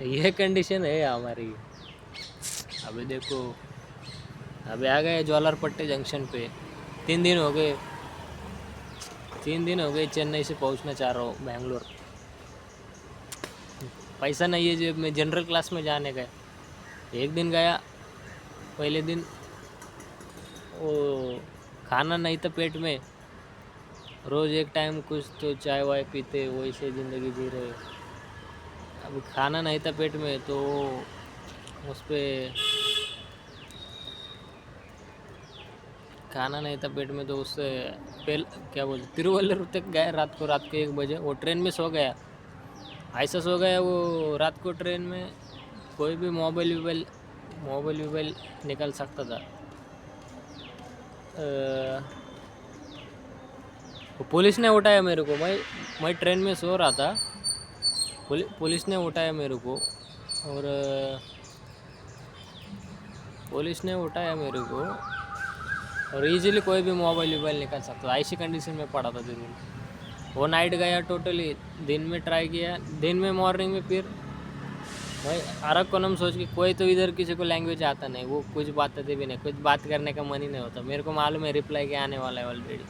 ये कंडीशन है हमारी। अभी देखो, अभी आ गए ज्वालारपट्टी जंक्शन पे। 3 दिन हो गए, 3 दिन हो गए चेन्नई से पहुंचना चाह रहा हूँ बेंगलोर। पैसा नहीं है जेब में जनरल क्लास में जाने का। एक दिन गया, पहले दिन वो खाना नहीं था पेट में, रोज़ एक टाइम कुछ तो चाय वाय पीते, वैसे ज़िंदगी जी रहे। अभी खाना नहीं था पेट में तो उस पर खाना नहीं था पेट में तो उससे पहले क्या बोलते तिरुवल्लुवर तक गए रात को 1 बजे। वो ट्रेन में सो गया, ऐसा सो गया वो रात को ट्रेन में कोई भी मोबाइल निकल सकता था। पुलिस ने उठाया मेरे को, मैं ट्रेन में सो रहा था। पुलिस ने उठाया मेरे को, और पुलिस ने उठाया मेरे को, और इजीली कोई भी मोबाइल निकाल सकता था। ऐसी कंडीशन में पड़ा था दिन में। वो नाइट गया टोटली, दिन में ट्राई किया, दिन में मॉर्निंग में फिर भाई अरक्कोनम सोच के कोई तो इधर किसी को लैंग्वेज आता नहीं, वो कुछ बताते भी नहीं, कुछ बात करने का मन ही नहीं होता। मेरे को मालूम है रिप्लाई क्या आने वाला है ऑलरेडी।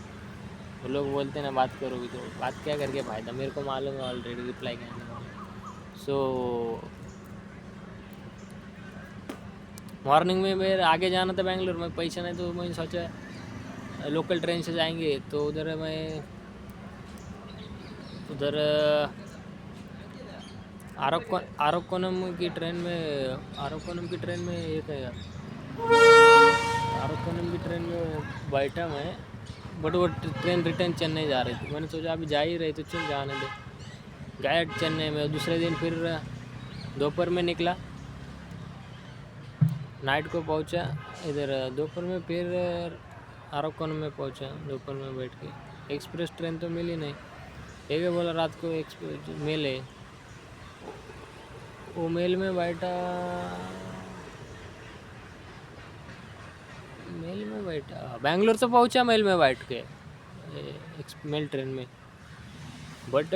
वो लोग बोलते ना बात करोगे तो बात क्या करके फ़ायदा, मेरे को मालूम है ऑलरेडी रिप्लाई क्या आने वाला है। सो मॉर्निंग में मेरे आगे जाना था बेंगलोर में, पैसा नहीं तो मैंने सोचा लोकल ट्रेन से जाएंगे। तो उधर आरक्कोनम की ट्रेन में एक है, आरक्कोनम की ट्रेन में बैठा मैं, बट वो ट्रेन रिटर्न चेन्नई जा रही थी। मैंने सोचा अभी जा ही रही तो चल जाने दे। गया चेन्नई में, दूसरे दिन फिर दोपहर में निकला, नाइट को पहुंचा इधर, दोपहर में फिर आरक्कोनम में पहुंचा। दोपहर में बैठ के एक्सप्रेस ट्रेन तो मिली नहीं। एक है बोला रात को एक्सप्रेस मेल है, वो मेल में बैठा, बेंगलोर से पहुंचा मेल में बैठ के मेल ट्रेन में। बट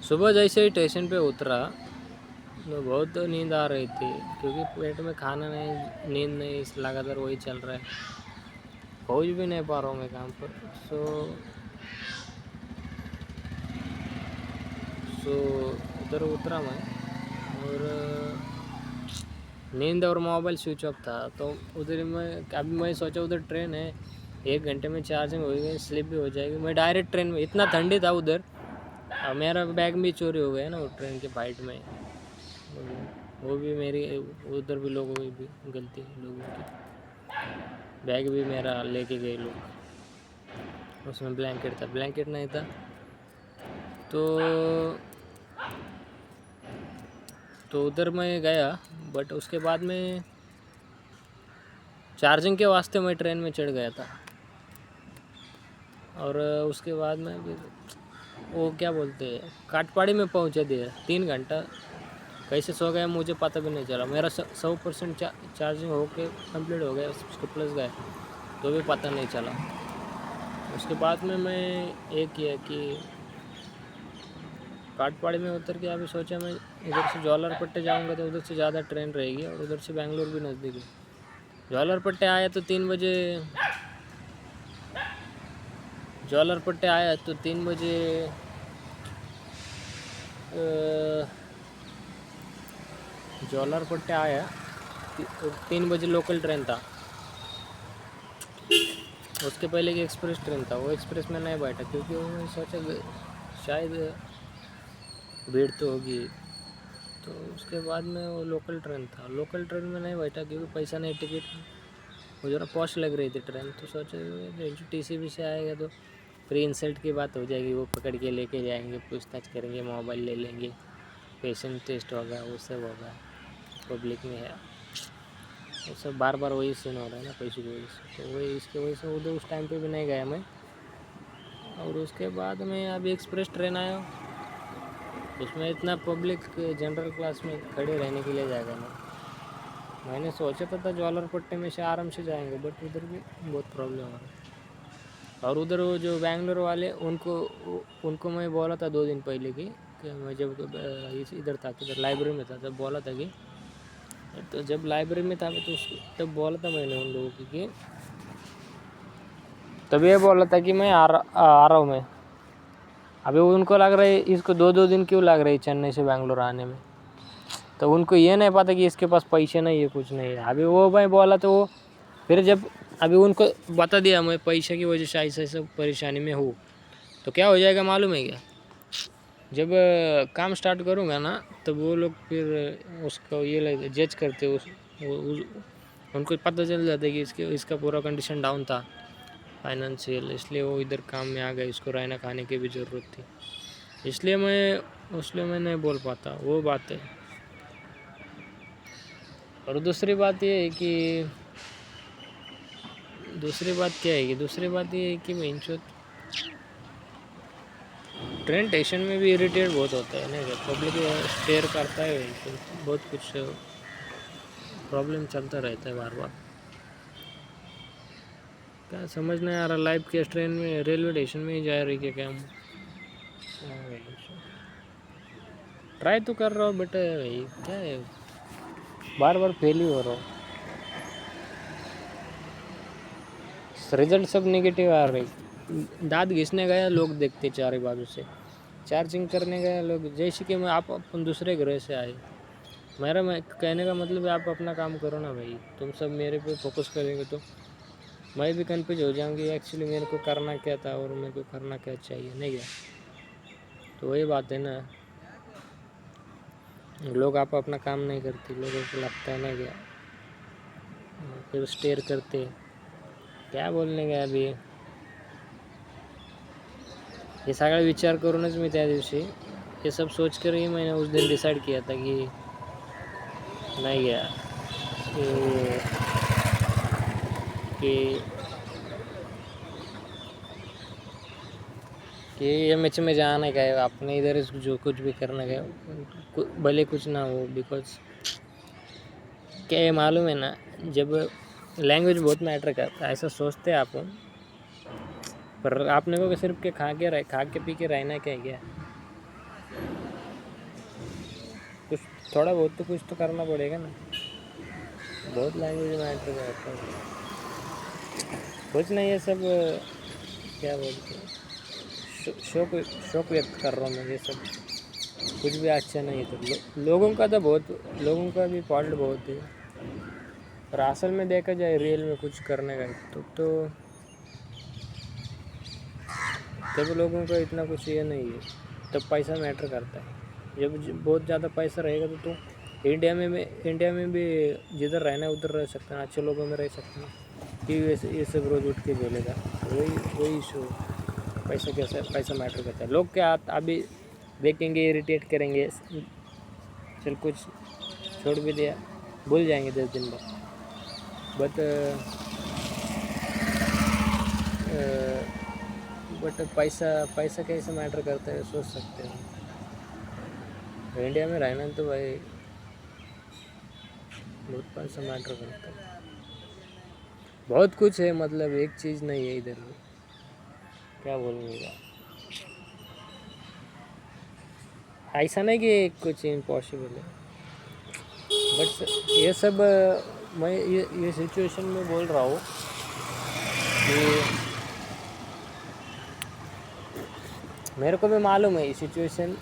सुबह जैसे ही स्टेशन पे उतरा तो बहुत नींद आ रही थी, क्योंकि पेट में खाना नहीं, नींद नहीं, इस लगातार वही चल रहा है, पहुंच भी नहीं पा रहा हूँ मैं काम पर। सो उधर उतरा मैं, और नींद और मोबाइल स्विच ऑफ था। तो उधर अभी मैं सोचा उधर ट्रेन है, 1 घंटे में चार्जिंग हो गई, स्लिप भी हो जाएगी। मैं डायरेक्ट ट्रेन में, इतना ठंडी था उधर, मेरा बैग भी चोरी हो गया ना वो ट्रेन के फाइट में। वो भी मेरी, उधर भी लोगों की भी गलती है, लोगों की। बैग भी मेरा लेके गए लोग, उसमें ब्लैंकेट था, ब्लैंकेट नहीं था। तो उधर मैं गया, बट उसके बाद में चार्जिंग के वास्ते मैं ट्रेन में चढ़ गया था। और उसके बाद में फिर वो क्या बोलते हैं काटपाड़ी में पहुंचा दिया। 3 घंटा कैसे सो गया मुझे पता भी नहीं चला। मेरा 100% चार्जिंग होके कंप्लीट हो गया, उसके प्लस गया तो भी पता नहीं चला। उसके बाद में मैं ये किया कि काटपाड़ी में उतर के अभी सोचा मैं इधर से ज्वालारपट्टे जाऊंगा तो उधर से ज़्यादा ट्रेन रहेगी, और उधर से बेंगलोर भी नज़दीक है। ज्वालारपट्टे आया तो 3 बजे, ज्वालारपट्टे आया तो 3 बजे, 3 बजे लोकल ट्रेन था। उसके पहले की एक्सप्रेस ट्रेन था, वो एक्सप्रेस में नहीं बैठा क्योंकि वो सोचा शायद भीड़ तो होगी। तो उसके बाद में वो लोकल ट्रेन था, लोकल ट्रेन में नहीं बैठा क्योंकि पैसा नहीं, टिकट वो ज़रा पॉश लग रही थी ट्रेन। तो सोचे TCB से आएगा तो फ्री इंसल्ट की बात हो जाएगी, वो पकड़ के लेके जाएंगे, पूछताछ करेंगे, मोबाइल ले लेंगे, पेशेंट टेस्ट होगा, वो सब होगा। पब्लिक में है वो सब, बार बार वही सीन हो रहा है ना पैसे की वजह से। तो वही इसके वजह से उधर उस टाइम पे भी नहीं गया मैं। और उसके बाद में अभी एक्सप्रेस ट्रेन आया, उसमें इतना पब्लिक जनरल क्लास में खड़े रहने के लिए जाएगा ना। मैंने सोचा था ज्वालारपट्टी में से आराम से जाएंगे, बट उधर भी बहुत प्रॉब्लम हो रहा है। और उधर वो जो बैंगलोर वाले उनको मैं बोला था 2 दिन पहले कि मैं जब इधर था, किधर लाइब्रेरी में था, तब बोला था कि, तो जब लाइब्रेरी में था तो तब बोला था मैंने उन लोगों की कि, तब ये बोला था कि मैं आ रहा हूँ मैं। अभी उनको लग रहा है इसको 2-2 दिन क्यों लग रही है चेन्नई से बैंगलोर आने में, तो उनको ये नहीं पता कि इसके पास पैसे नहीं है, कुछ नहीं है। अभी वो मैं बोला तो वो फिर जब अभी उनको बता दिया मैं पैसे की वजह से ऐसा ऐसा परेशानी में हूँ, तो क्या हो जाएगा मालूम है क्या, जब काम स्टार्ट करूँगा ना तब वो लोग फिर उसको ये जज करते उनको पता चल जाता है कि इसका पूरा कंडीशन डाउन था फाइनेंशियल, इसलिए वो इधर काम में आ गए, इसको रहना खाने की भी ज़रूरत थी, इसलिए मैं नहीं बोल पाता, वो बात है। और दूसरी बात ये है कि दूसरी बात ये है कि मैं ट्रेन स्टेशन में भी इरिटेट बहुत होता है ना, पब्लिक स्टेयर करता है, तो बहुत कुछ प्रॉब्लम चलता रहता है बार बार। क्या समझ नहीं आ रहा, लाइफ के ट्रेन में रेलवे स्टेशन में ही जा रही है क्या हम? ट्राई तो कर रहा हूँ बट भाई क्या है, बार बार फेल ही हो रहा हूँ, रिजल्ट सब नेगेटिव आ रही। दांत घिसने गया लोग देखते चारे बाजू से, चार्जिंग करने गए लोग, जैसे कि मैं आप अपन दूसरे ग्रह से आए। मैं कहने का मतलब है आप अपना काम करो ना भाई, तुम सब मेरे पे फोकस करेंगे तो मैं भी कन्फ्यूज हो जाऊंगी एक्चुअली मेरे को करना क्या था और मेरे को करना क्या चाहिए, नहीं क्या? तो वही बात है ना, लोग आप अपना काम नहीं करते, लोगों को लगता है ना क्या, फिर स्टेयर करते, क्या बोलने गया अभी। हे सगळा विचार करूनच मी त्या दिवशी हे सब सोच कर ही मैंने उस दिन डिसाइड किया था कि नहीं गया कि एमएच में जाना का है, आपने इधर जो कुछ भी करना है भले कुछ ना हो, बिकॉज क्या है मालूम है ना, जब लैंग्वेज बहुत मैटर करता है ऐसा सोचते हैं आप, पर आपने को सिर्फ के खा के पी के रहना क्या है क्या, कुछ थोड़ा बहुत तो कुछ तो करना पड़ेगा ना, बहुत लैंग्वेज मैटर करता है, कुछ नहीं ये सब क्या बोलते हैं, शौक व्यक्त कर रहा हूँ मैं, ये सब कुछ भी अच्छा नहीं है। तो लोगों का भी फॉल्ट बहुत है, और असल में देखा जाए रियल में कुछ करने का तो जब लोगों का इतना कुछ ये नहीं है तब पैसा मैटर करता है। जब बहुत ज़्यादा पैसा रहेगा तो इंडिया में भी जिधर रहना है उधर रह सकते हैं, अच्छे लोगों में रह सकते हैं कि ये सब रोज़ उठ के बोलेगा, वही इशू, पैसा मैटर करता है। लोग क्या अभी देखेंगे इरिटेट करेंगे, चल कुछ छोड़ भी दिया, भूल जाएंगे 10 दिन बाद, बट पैसा कैसे मैटर करता है सोच सकते हो। इंडिया में रहना तो भाई बहुत पैसा मैटर करता है, बहुत कुछ है, मतलब एक चीज़ नहीं है इधर में, क्या बोलूँगा, ऐसा नहीं कि कुछ इम्पॉसिबल है, बट ये सब मैं ये सिचुएशन में बोल रहा हूँ कि मेरे को भी मालूम है सिचुएशन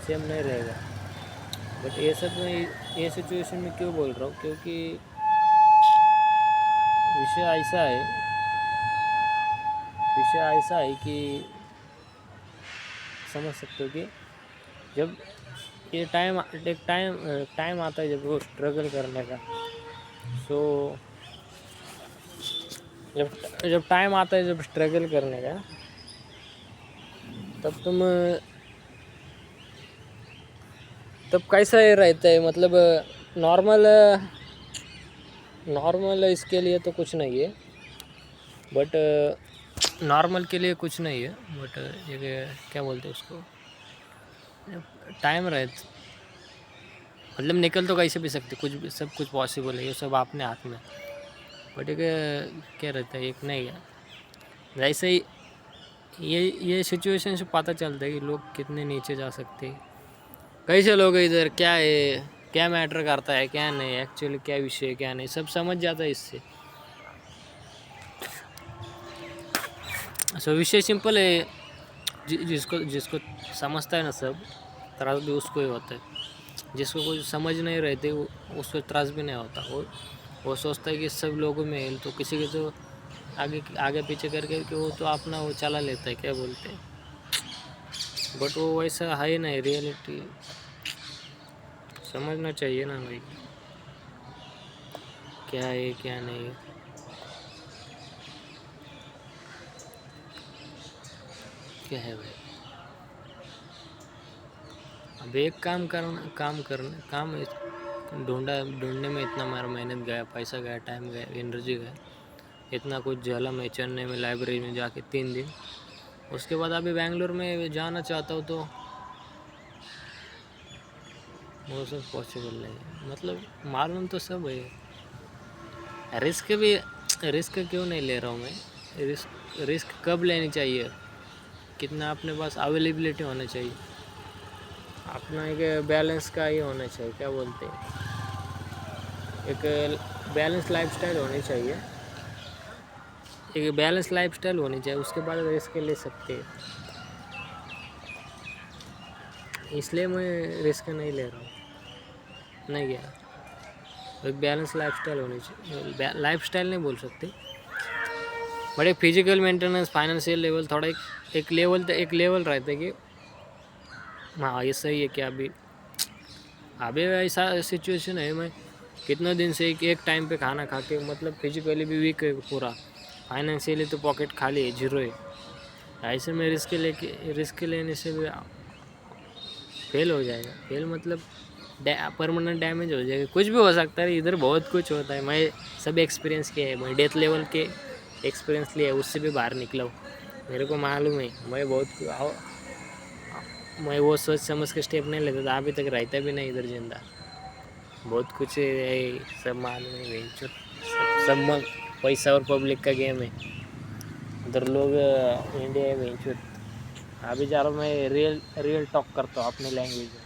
सेम नहीं रहेगा, बट ये सिचुएशन में क्यों बोल रहा हूँ, क्योंकि विषय ऐसा है कि समझ सकते हो कि जब ये टाइम आता है जब वो स्ट्रगल करने का, सो जब टाइम आता है जब स्ट्रगल करने का, तब कैसा ये रहता है, मतलब नॉर्मल इसके लिए तो कुछ नहीं है, बट नॉर्मल के लिए कुछ नहीं है, बट ये क्या बोलते हैं उसको, टाइम रहता, मतलब निकल तो कैसे भी सकते, सब कुछ पॉसिबल है, ये सब अपने हाथ में, बट एक क्या रहता है, एक नहीं है, वैसे ही ये सिचुएशन से पता चलता है कि लोग कितने नीचे जा सकते हैं। कैसे लोग इधर क्या है, क्या मैटर करता है, क्या नहीं, एक्चुअली क्या विषय है, क्या नहीं, सब समझ जाता है इससे। सो विषय सिंपल है, जिसको जिसको समझता है ना सब, त्रास भी उसको ही होता है। जिसको कोई समझ नहीं रहते उसको त्रास भी नहीं होता। वो सोचता है कि सब लोगों में है, तो किसी के तो आगे आगे पीछे करके कि वो तो अपना वो चला लेता है, क्या बोलते हैं, बट वो वैसा है नहीं। रियलिटी समझना चाहिए ना भाई, क्या है क्या नहीं है। क्या है भाई, अब एक काम ढूंढने में इतना मार मेहनत गया, पैसा गया, टाइम गया, एनर्जी गया, इतना कुछ झेला मैं चेन्नई में लाइब्रेरी में जाके 3 दिन। उसके बाद अभी बेंगलोर में जाना चाहता हूँ तो वो सब पॉसिबल नहीं है। मतलब मालूम तो सब है, रिस्क क्यों नहीं ले रहा हूँ मैं। रिस्क कब लेनी चाहिए, कितना अपने पास अवेलेबिलिटी होना चाहिए, अपना एक बैलेंस का ये होना चाहिए, क्या बोलते हैं, एक बैलेंस लाइफस्टाइल होनी चाहिए, एक बैलेंस लाइफस्टाइल होनी चाहिए, उसके बाद रिस्क ले सकते हैं। इसलिए मैं रिस्क नहीं ले रहा हूँ, नहीं गया। एक बैलेंस लाइफस्टाइल होनी चाहिए, लाइफस्टाइल नहीं बोल सकते, बट एक फिजिकल मेंटेनेंस, फाइनेंशियल लेवल, थोड़ा एक लेवल रहता है कि हाँ ये सही है क्या। अभी ऐसा सिचुएशन है, मैं कितना दिन से एक टाइम पे खाना खा के मतलब फिजिकली भी वीक है पूरा, फाइनेंशियली तो पॉकेट खाली है, जीरो है। ऐसे में रिस्क लेने से भी फेल हो जाएगा। फेल मतलब परमानेंट डैमेज हो जाएगा, कुछ भी हो सकता है इधर, बहुत कुछ होता है। मैं सब एक्सपीरियंस किया है, मैं डेथ लेवल के एक्सपीरियंस लिया है, उससे भी बाहर निकला हूँ, मेरे को मालूम है। मैं वो सोच समझ के स्टेप नहीं लेता था, अभी तक रहता भी नहीं इधर जिंदा। बहुत कुछ है, सब मालूम है, सब पैसा और पब्लिक का गेम है। उधर लोग इंडिया है वेंचर। अभी जा रहा हूँ मैं, रियल टॉक करता हूँ अपने लैंग्वेज में।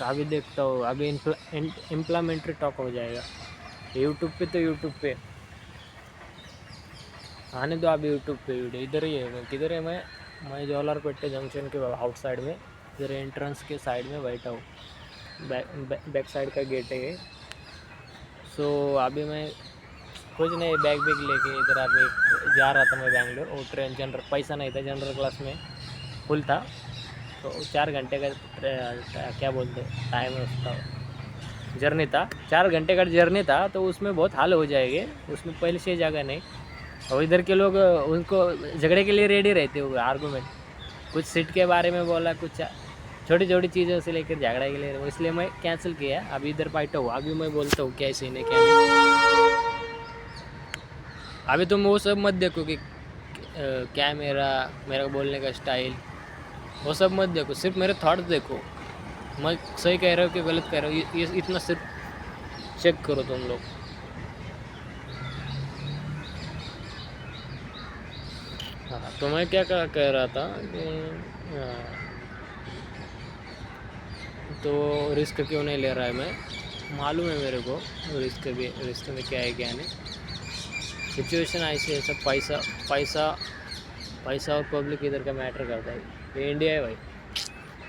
अभी देखता हूँ, अभी इम्प्लीमेंट्री टॉक हो जाएगा यूट्यूब पे। तो यूट्यूब पे आने दो, अभी यूट्यूब पे वीडियो। इधर ही है, किधर है, मैं जवाहरपेटे जंक्शन के आउटसाइड में, इधर एंट्रेंस के साइड में बैठा हूँ, बैक साइड का गेट है। सो अभी मैं कुछ नहीं, बैग लेके इधर अभी जा रहा था मैं बेंगलोर। वो ट्रेन जनरल, पैसा नहीं था, जनरल क्लास में फुल था, तो 4 घंटे का क्या बोलते टाइम है उसका, जर्नी था। 4 घंटे का जर्नी था, तो उसमें बहुत हाल हो जाएंगे, उसमें पहले से जगह नहीं। और इधर के लोग उनको झगड़े के लिए रेडी रहते हो, आर्गूमेंट, कुछ सीट के बारे में बोला, कुछ छोटी छोटी चीज़ों से लेकर झगड़ा के लिए, इसलिए मैं कैंसिल किया। अभी इधर बैठा हूँ, अभी मैं बोलता हूँ क्या सीन है क्या नहीं। अभी तुम वो सब मत देखो कि क्या मेरा बोलने का स्टाइल, वो सब मत देखो, सिर्फ मेरे थॉट्स देखो, मैं सही कह रहा हूँ कि गलत कह रहा हूँ, ये इतना सिर्फ चेक करो तुम लोग। हाँ, तो मैं क्या कह रहा था कि तो रिस्क क्यों नहीं ले रहा है मैं, मालूम है मेरे को रिस्क में क्या है क्या नहीं। सिचुएशन ऐसी है, सब पैसा और पब्लिक इधर का मैटर करता है। ये इंडिया है भाई।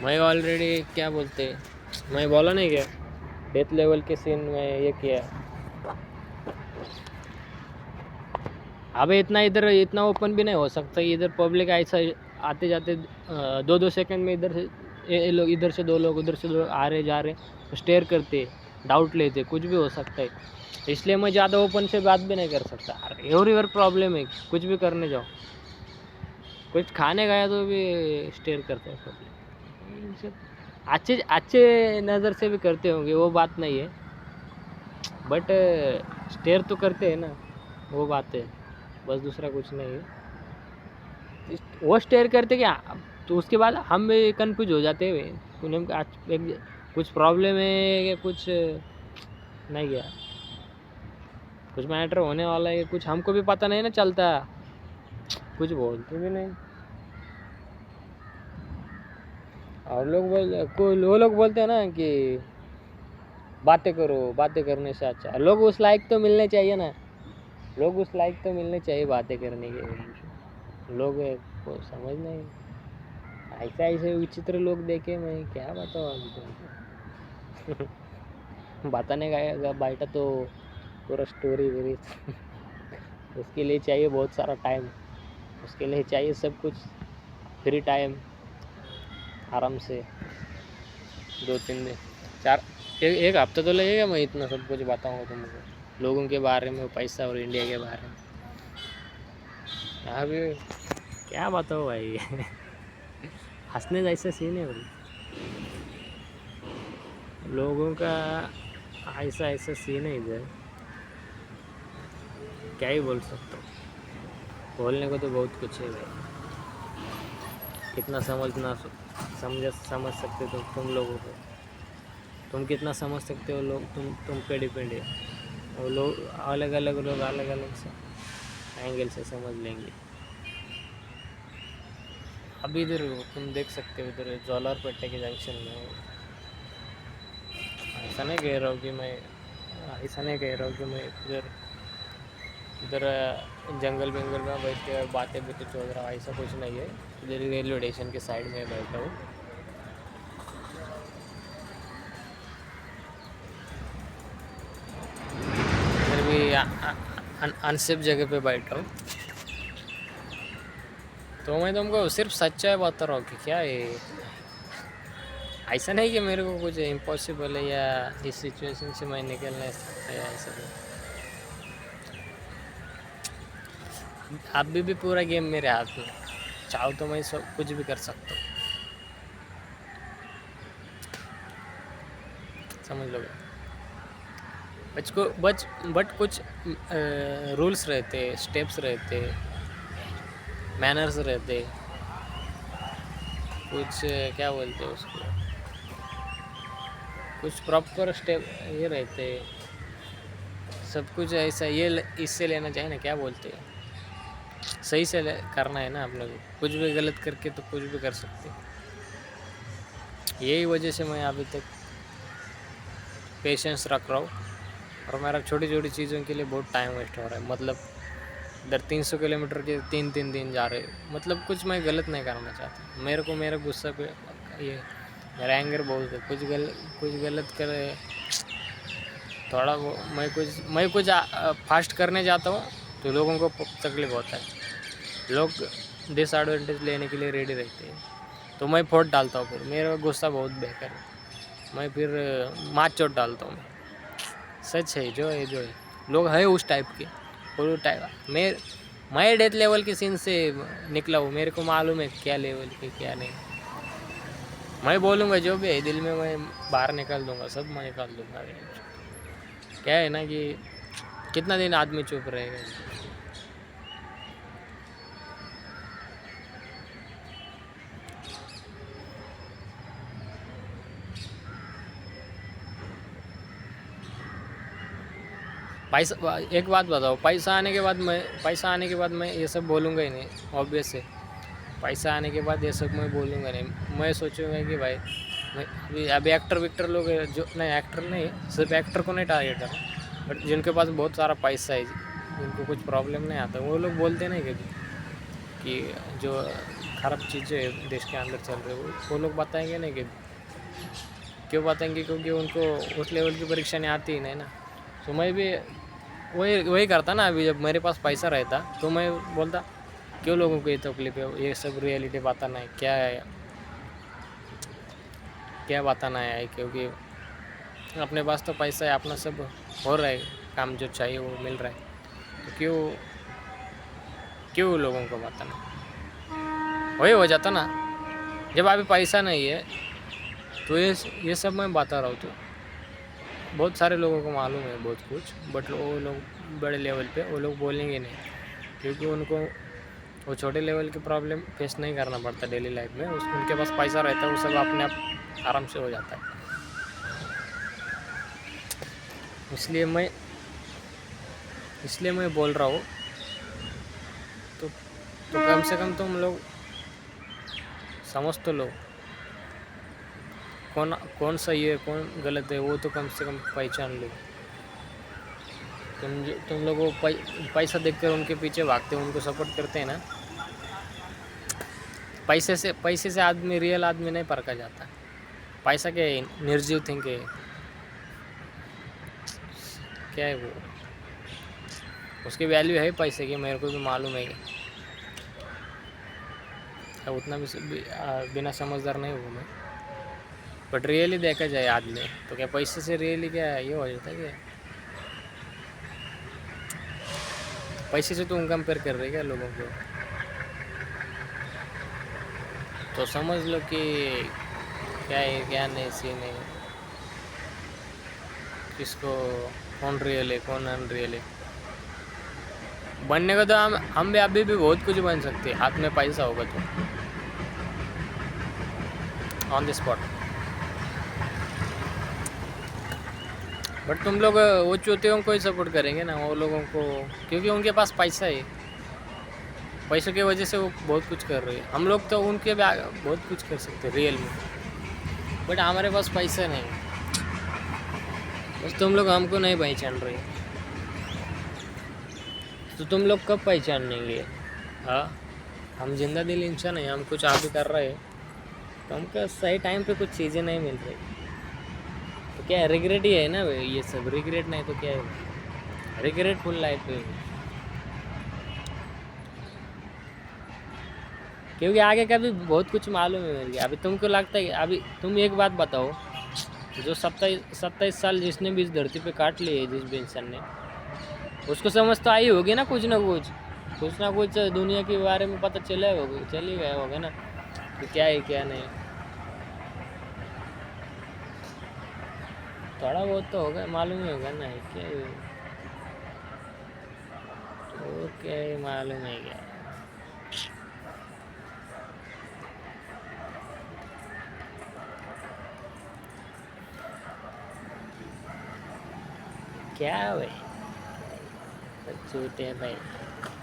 मैं ऑलरेडी क्या बोलते हैं, मैं बोला नहीं क्या, डेथ लेवल के सीन में ये किया। अबे इतना ओपन भी नहीं हो सकता। इधर पब्लिक ऐसा आते जाते 2-2 सेकंड में इधर से 2 लोग, उधर से 2 आ रहे जा रहे, स्टेयर करते, डाउट लेते, कुछ भी हो सकता है। इसलिए मैं ज़्यादा ओपन से बात भी नहीं कर सकता। एवरीवेयर प्रॉब्लम है, कुछ भी करने जाओ, कुछ खाने गया तो भी स्टेयर करते हैं पब्लिक। अच्छे नज़र से भी करते होंगे, वो बात नहीं है, बट स्टेयर तो करते हैं ना, वो बात है, बस दूसरा कुछ नहीं है। वो स्टेयर करते क्या, तो उसके बाद हम भी कन्फ्यूज हो जाते हैं, उन्हें कुछ प्रॉब्लम है कि कुछ नहीं गया, कुछ मैटर होने वाला है, कुछ हमको भी पता नहीं ना चलता। कुछ बोलते भी नहीं। और वो लोग बोलते हैं ना कि बातें करो, बातें करने से अच्छा। लोग उस लायक तो मिलने चाहिए ना, लोग उस लायक तो मिलने चाहिए बातें करने के। लोग को समझ नहीं, ऐसे ऐसे विचित्र लोग देखे मैं क्या बताऊँ अभी तुमको। बताने का बैठा तो पूरा स्टोरी वेरी उसके लिए चाहिए बहुत सारा टाइम, उसके लिए चाहिए सब कुछ फ्री टाइम, आराम से 2-3 दिन 4 एक हफ्ता तो लगेगा मैं इतना सब कुछ बताऊँगा तुमको, लोगों के बारे में, पैसा और इंडिया के बारे में। यहाँ भी क्या बताओ भाई। हंसने जैसा सीन है भाई, लोगों का ऐसा ऐसा सीन है इधर, क्या ही बोल सकता हूँ। बोलने को तो बहुत कुछ है भाई, कितना समझ सकते हो तुम लोगों को, तुम कितना समझ सकते हो लोग, तुम पे डिपेंड है। वो लोग अलग अलग लोग अलग अलग से एंगल से समझ लेंगे। अभी इधर तुम देख सकते हो, इधर जौलारपेटे के जंक्शन में, ऐसा नहीं कह रहा हूँ कि मैं इधर इधर जंगल में बैठ के बातें चल रहा हूँ, ऐसा कुछ नहीं है। इधर रेलवे स्टेशन के साइड में बैठा हूँ। इधर भी अनसेफ जगह पे बैठा हूँ, तो मैं तुमको सिर्फ सच्चाई बता रहा हूँ कि क्या है। ऐसा नहीं कि मेरे को कुछ इम्पॉसिबल है या इस सिचुएशन से मैं निकल नहीं सकता या ऐसा नहीं। अभी भी पूरा गेम मेरे हाथ में, चाहो तो मैं सब कुछ भी कर सकता हूँ, समझ लो। बट कुछ रूल्स रहते, स्टेप्स रहते, मैनर्स रहते, कुछ क्या बोलते हैं उसको, कुछ प्रॉपर स्टेप ये रहते, सब कुछ ऐसा ये इससे लेना चाहिए ना, क्या बोलते हैं, सही से करना है ना आप लोग। कुछ भी गलत करके तो कुछ भी कर सकते। यही वजह से मैं अभी तक पेशेंस रख रहा हूँ, और मेरा छोटी छोटी चीज़ों के लिए बहुत टाइम वेस्ट हो रहा है। मतलब इधर 300 किलोमीटर के 3-3 दिन जा रहे, मतलब कुछ मैं गलत नहीं करना चाहता। मेरे को मेरा गुस्सा पे ये मेरा एंगर बहुत है, कुछ गलत करे थोड़ा वो, मैं कुछ फास्ट करने जाता हूँ तो लोगों को तकलीफ होता है, लोग डिसएडवांटेज लेने के लिए रेडी रहते हैं, तो मैं फोड़ डालता हूँ। फिर मेरा गुस्सा बहुत बेकार है, मैं फिर मार चोट डालता हूँ। सच है, जो है लोग है उस टाइप के, और वो टाइप मैं डेथ लेवल के सीन से निकला हूँ, मेरे को मालूम है क्या लेवल के क्या नहीं। मैं बोलूँगा जो भी है दिल में, मैं बाहर निकाल दूँगा, सब मैं निकाल दूँगा। क्या है ना कि कितना दिन आदमी चुप रहेगा। पैसा, एक बात बताओ, पैसा आने के बाद मैं ये सब बोलूँगा ही नहीं, ऑब्वियस है। पैसा आने के बाद ये सब मैं बोलूँगा नहीं। मैं सोचूंगा कि भाई मैं अभी एक्टर विक्टर लोग जो नहीं, एक्टर नहीं, सिर्फ एक्टर को नहीं टारगेट करना, बट जिनके पास बहुत सारा पैसा है, जिनको कुछ प्रॉब्लम नहीं आता, वो लोग बोलते नहीं कभी कि जो ख़राब चीज़ें देश के अंदर चल रही है वो लोग बताएंगे नहीं कभी। क्यों बताएंगे? क्योंकि उनको उस लेवल की परीक्षा नहीं आती ही नहीं ना। तो मैं भी वही करता ना। अभी जब मेरे पास पैसा रहता तो मैं बोलता क्यों लोगों को ये तकलीफ है, ये सब रियलिटी बताना है क्या बताना है, क्योंकि अपने पास तो पैसा है, अपना सब हो रहा है, काम जो चाहिए वो मिल रहा है, तो क्यों लोगों को बताना। वही हो जाता ना, जब अभी पैसा नहीं है तो ये सब मैं बता रहा हूँ। तो बहुत सारे लोगों को मालूम है बहुत कुछ, बट वो लोग बड़े लेवल पे वो लोग बोलेंगे नहीं, क्योंकि उनको वो छोटे लेवल की प्रॉब्लम फेस नहीं करना पड़ता डेली लाइफ में। उनके पास पैसा रहता है, वो सब अपने आप आराम से हो जाता है। इसलिए मैं बोल रहा हूँ। तो कम से कम तुम लोग समझ तो लो कौन कौन सही है कौन गलत है, वो तो कम से कम पहचान लो। तुम लोग वो पैसा देखकर उनके पीछे भागते हो, उनको सपोर्ट करते हैं ना। पैसे से आदमी, रियल आदमी नहीं परखा जाता। पैसा क्या है, निर्जीव थिंग है, क्या है वो, उसकी वैल्यू है पैसे की, मेरे को भी मालूम है। उतना भी बिना समझदार नहीं हूँ मैं, बट रियली देखा जाए आदमी तो क्या पैसे से रियली क्या ये हो जाता है क्या? पैसे से तुम कंपेयर कर रहे क्या लोगों को? तो समझ लो कि क्या है क्या नहीं, सीन है, किसको कौन रियल है कौन अनरियल है। बनने का तो हम भी अभी भी बहुत कुछ बन सकते हैं, हाथ में पैसा होगा तो, ऑन द स्पॉट। बट तुम लोग वो चौथियों को ही सपोर्ट करेंगे ना, वो लोगों को, क्योंकि उनके पास पैसा है, पैसों की वजह से वो बहुत कुछ कर रहे हैं। हम लोग तो उनके भी बहुत कुछ कर सकते हैं रियल में, बट हमारे पास पैसा नहीं, बस तुम लोग हमको नहीं पहचान रहे। तो तुम लोग कब पहचानेंगे? हाँ, हम जिंदा दिल इंसान हैं, हम कुछ आप ही कर रहे हैं, तो हमको सही टाइम पे कुछ चीज़ें नहीं मिल रही, तो क्या है, रिग्रेट ही है ना ये सब। रिग्रेट नहीं तो क्या है, रिग्रेटफुल लाइफ है, क्योंकि आगे का भी बहुत कुछ मालूम है मेरे को। अभी तुमको लगता है, अभी तुम एक बात बताओ, जो 27 साल जिसने भी इस धरती पे काट लिए है, जिस भी इंसान ने, उसको समझ तो आई होगी ना, कुछ ना कुछ दुनिया के बारे में पता चल ही गया होगा ना, कि क्या है क्या नहीं। थोड़ा बहुत तो होगा, मालूम ही होगा ना क्या है, तो क्या है मालूम है क्या भाई, झूठे भाई,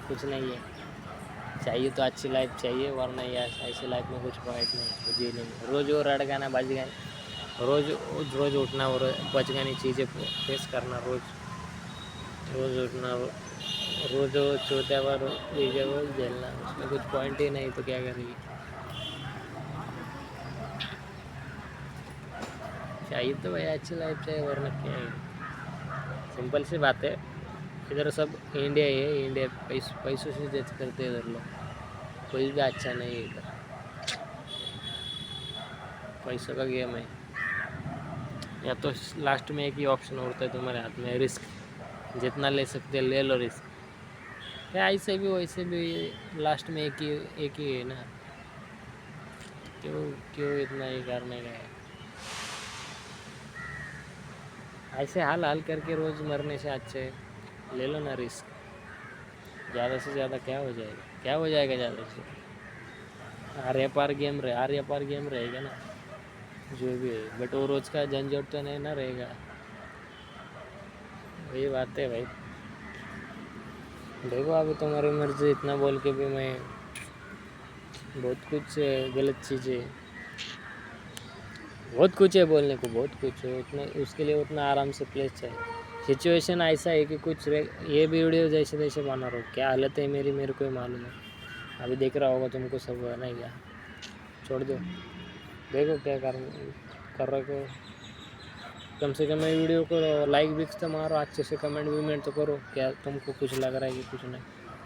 कुछ नहीं है। चाहिए तो अच्छी लाइफ चाहिए, वरना यार ऐसी लाइफ में कुछ पॉइंट नहीं, जी नहीं। रोज़ वो रट गाना बज गए, रोज़ उठना और बच गानी चीज़ें फेस करना, रोज़ उठना, रोज़ छोटे बार चीज़ें वो झेलना, उसमें कुछ पॉइंट ही नहीं, तो क्या करेगी। चाहिए तो भाई अच्छी लाइफ चाहिए, वरना क्या है, सिंपल सी बात है। इधर सब इंडिया है, इंडिया पैसों से जज करते हैं इधर लोग, कोई भी अच्छा नहीं है इधर, पैसों का गेम है। या तो लास्ट में एक ही ऑप्शन होता है तुम्हारे हाथ में, रिस्क, जितना ले सकते ले लो रिस्क। क्या ऐसे भी वैसे भी लास्ट में एक ही है ना, क्यों क्यों इतना ही करने का है। ऐसे हाल करके रोज़ मरने से अच्छे ले लो ना रिस्क। ज़्यादा से ज़्यादा क्या हो जाएगा ज़्यादा से, आर या पार गेम रहेगा ना, जो भी है, बट वो रोज़ का झंझट तो नहीं ना रहेगा। वही बात है भाई। देखो अभी तुम्हारी मर्जी, इतना बोल के भी मैं बहुत कुछ गलत चीज़ें, बहुत कुछ है बोलने को, बहुत कुछ है, उतना उसके लिए उतना आराम से प्लेस चाहिए। सिचुएशन ऐसा है कि ये वीडियो जैसे तैसे बना रहा हूँ, क्या हालत है मेरे को ही मालूम है। अभी देख रहा होगा तुमको सब, नहीं क्या, छोड़ दो, देखो क्या कर रहे हो। कम से कम वीडियो को लाइक भी तो मारो, अच्छे से कमेंट तो करो, क्या तुमको कुछ लग रहा है कि कुछ नहीं।